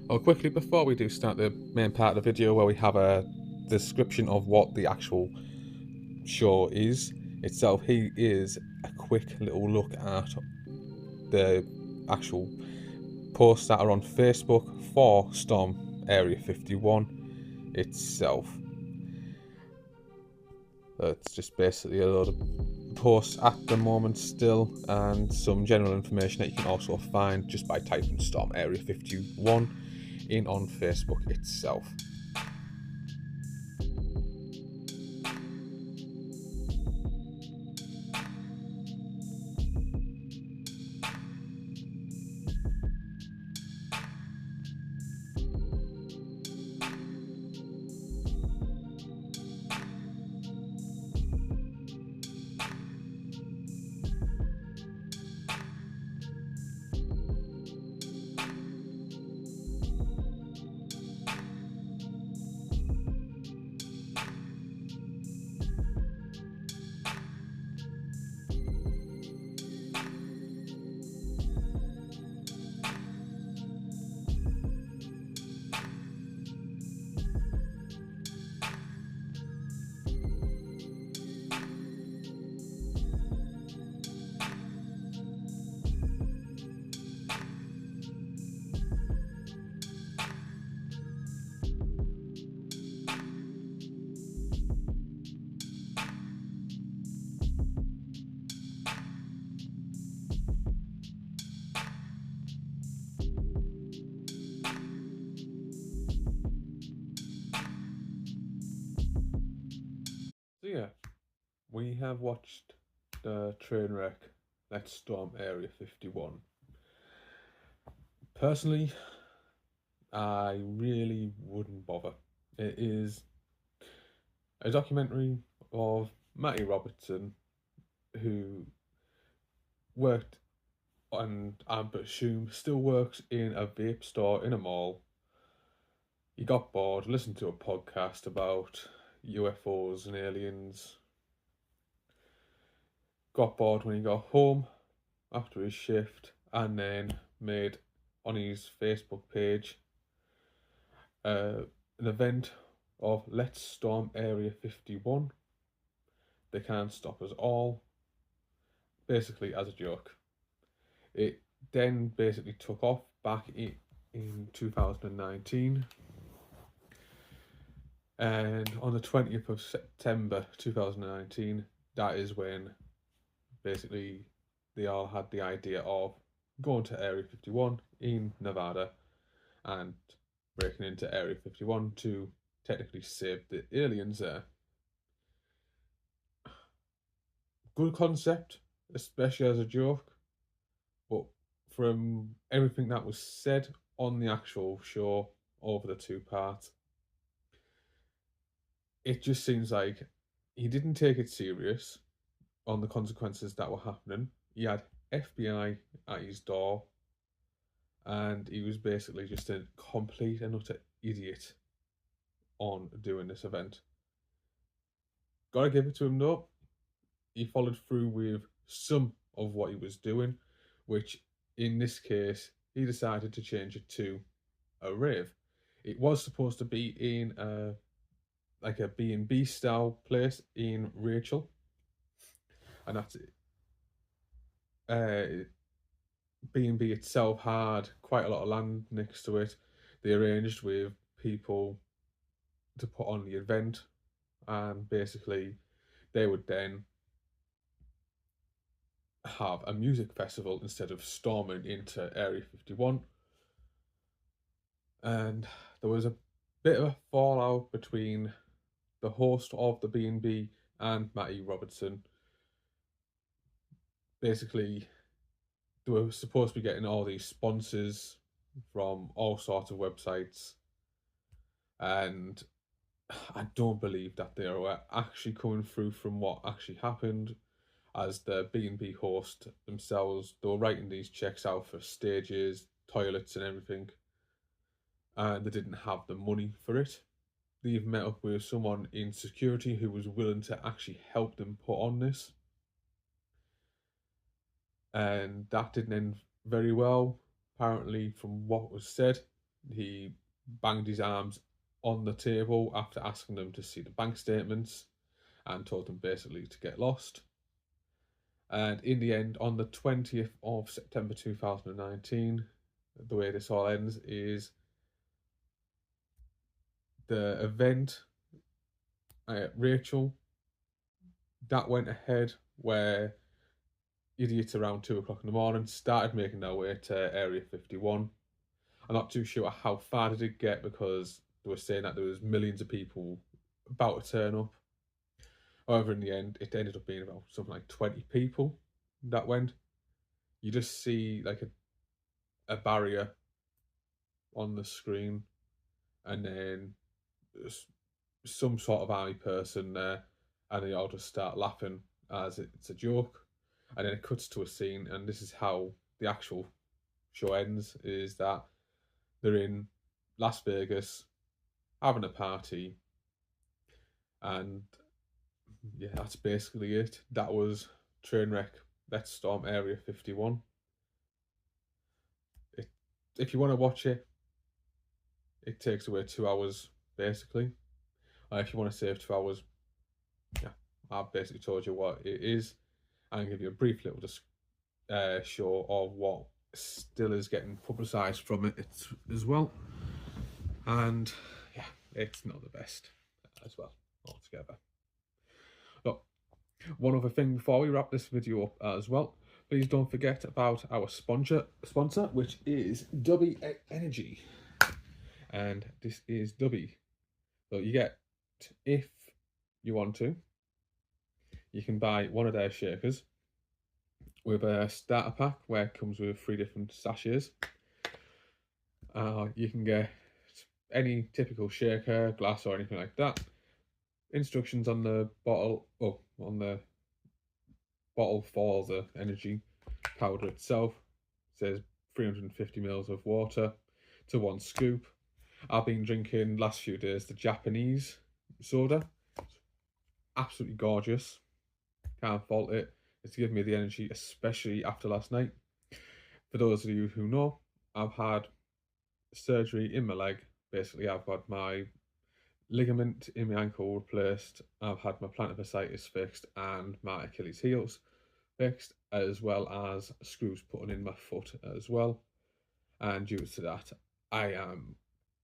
Oh, quickly before we do start the main part of the video where we have a description of what the actual show is itself, here is a quick little look at the actual posts that are on Facebook for Storm Area 51 itself. It's just basically a lot of posts at the moment still, and some general information that you can also find just by typing Storm Area 51 in on Facebook itself. So yeah, we have watched the train wreck Let's Storm Area 51. Personally, I really wouldn't bother. It is a documentary of Matty Robertson, who worked and I assume still works in a vape store in a mall. He got bored, listened to a podcast about UFOs and aliens, got bored when he got home after his shift, and then made on his Facebook page an event of Let's Storm Area 51. They can't stop us all, basically as a joke. It then basically took off back in 2019, and on the 20th of September 2019, that is when basically they all had the idea of going to Area 51 in Nevada and breaking into Area 51 to technically save the aliens there. Good concept, especially as a joke, but from everything that was said on the actual show over the two parts, it just seems like he didn't take it serious on the consequences that were happening. He had FBI at his door, and he was basically just a complete and utter idiot on doing this event. Gotta give it to him though, he followed through with some of what he was doing, which in this case, he decided to change it to a rave. It was supposed to be in like a B&B style place in Rachel, and that's it. B&B itself had quite a lot of land next to it. They arranged with people to put on the event, and basically they would then have a music festival instead of storming into Area 51. And there was a bit of a fallout between the host of the B&B and Matty Robertson. Basically, they were supposed to be getting all these sponsors from all sorts of websites, and I don't believe that they were actually coming through from what actually happened. As the B&B host themselves, they were writing these checks out for stages, toilets, and everything, and they didn't have the money for it. They've met up with someone in security who was willing to actually help them put on this, and that didn't end very well, apparently, from what was said. he banged his arms on the table after asking them to see the bank statements and told them basically to get lost. And in the end, on the 20th of September 2019, the way this all ends is the event, Rachel, that went ahead where idiots around 2 o'clock in the morning started making their way to Area 51. I'm not too sure how far did it get because they were saying that there was millions of people about to turn up. However, in the end, it ended up being about something like 20 people that went. You just see like a barrier on the screen, and then some sort of army person there, and they all just start laughing as it's a joke. And then it cuts to a scene, and this is how the actual show ends, is that they're in Las Vegas having a party, and yeah, that's basically it. That was Trainwreck, Let's Storm Area 51. If you want to watch it, it takes away 2 hours basically. If you want to save 2 hours, yeah, I've basically told you what it is and give you a brief little show of what still is getting publicised from it as well. And yeah, it's not the best as well altogether. Look, one other thing before we wrap this video up as well, please don't forget about our sponsor, which is Dubby Energy. And this is Dubby. So you get, if you want to, you can buy one of their shakers with a starter pack where it comes with 3 different sachets. You can get any typical shaker, glass or anything like that. Instructions on the bottle, on the bottle for the energy powder itself. It says 350 ml of water to 1 scoop. I've been drinking last few days the Japanese soda. It's absolutely gorgeous. Can't fault it. It's given me the energy, especially after last night. For those of you who know, I've had surgery in my leg. Basically, I've got my ligament in my ankle replaced. I've had my plantar fasciitis fixed and my Achilles heels fixed, as well as screws put in my foot as well. And due to that, I am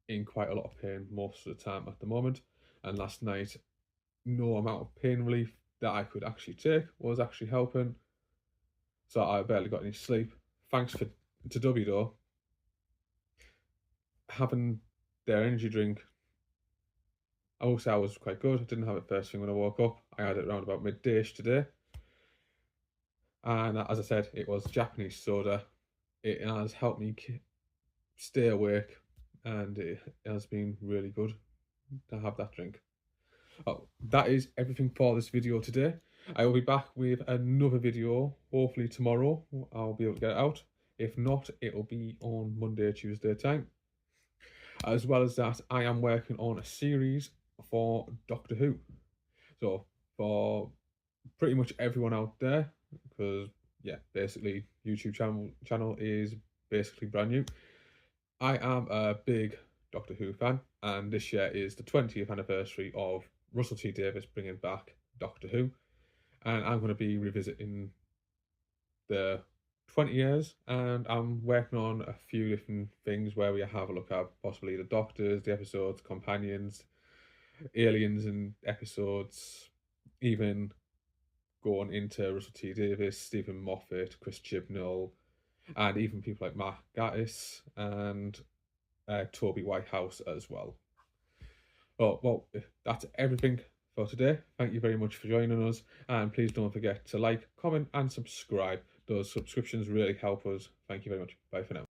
in quite a lot of pain most of the time at the moment. And last night, no amount of pain relief that I could actually take was actually helping. So I barely got any sleep. Thanks to Dubby though. Having their energy drink, I will say I was quite good. I didn't have it first thing when I woke up. I had it around about midday-ish today. And as I said, it was Japanese soda. It has helped me stay awake, and it has been really good to have that drink. Oh, that is everything for this video today. I will be back with another video, hopefully tomorrow. I'll be able to get it out. If not, it will be on Monday, Tuesday time. As well as that, I am working on a series for Doctor Who. So for pretty much everyone out there, because yeah, basically YouTube channel is basically brand new. I am a big Doctor Who fan, and this year is the 20th anniversary of Russell T Davies bringing back Doctor Who, and I'm going to be revisiting the 20 years, and I'm working on a few different things where we have a look at possibly the Doctors, the episodes, companions, aliens in episodes, even going into Russell T Davies, Stephen Moffat, Chris Chibnall, and even people like Mark Gatiss and Toby Whitehouse as well. Oh, well, that's everything for today. Thank you very much for joining us, and please don't forget to like, comment and subscribe. Those subscriptions really help us. Thank you very much. Bye for now.